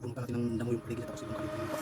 puno pa natin ng damo yung paligid tapos yung kalitin pa.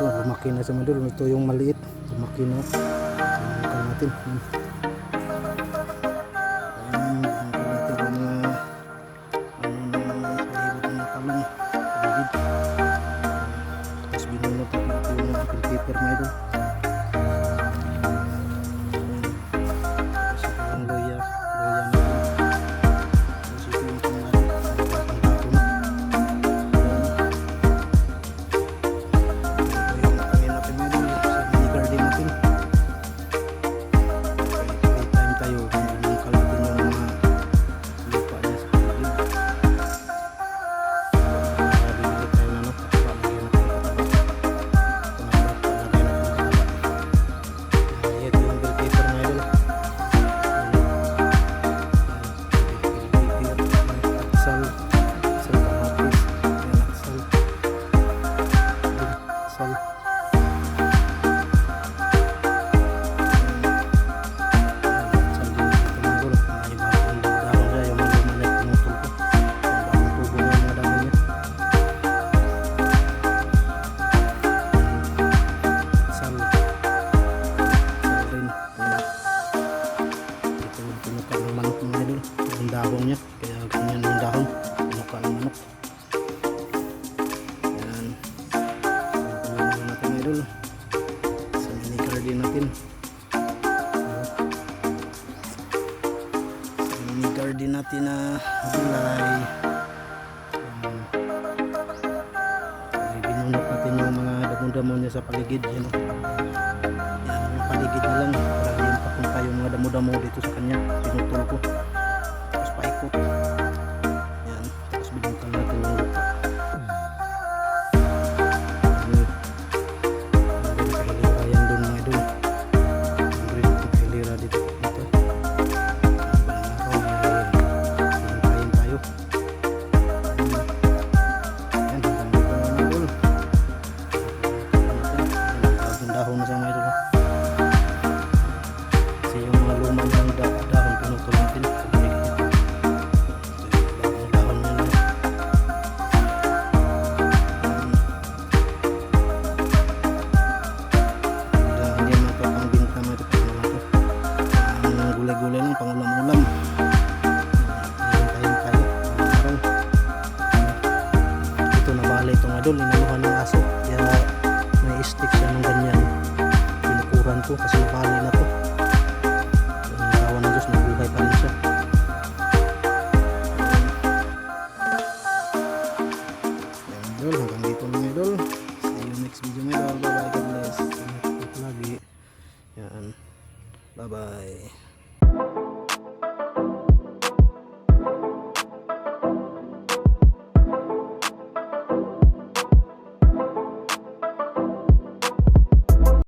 Lumaki na sa madul. Ito yung maliit, lumaki na. Tingnan natin. Tapos binunod natin ito yung apple paper na ito. Tapos ito yung loya natin. Tapos ito yung pangalan. Dahon niya, kaya ganyan yung dahon, mukha ng manok. Yan, pagpapalagyan natin idol sa mini garden natin. Sa mini garden natin na gulay. Binunot natin yung mga damo damo-damo niya sa paligid. Yan, oh. Yan, yung paligid na lang para hindi papunta yung mga damo-damo dito sa kanya. Pinutol ko. Tapos paikot. Yan. Tapos binutan natin yung lupa. Yan doon mga idol. Yung hilira dito. Dito. Hintayin tayo. Yan. Hanggang dito mga idol. Dahon na sa mga idol. Kasi yung mga luma ng dahon pinutol natin. Dahon na lang. Hindi na ito pang binta mo ito. Ang gulay-gulay lang pang ulam-ulam. Hintayin tayo. Araw. Ito nabali itong idol. Inaluhan ng aso. Kaya may stick siya ng ganyan. Pinukuran ko kasi nabali na to. Yung tawa ng Diyos, nabuhay pa rin siya. Yan idol, hanggang dito lang idol. See you next video mga idol. Bye bye, God bless. Ingat lagi. Yan. Bye bye.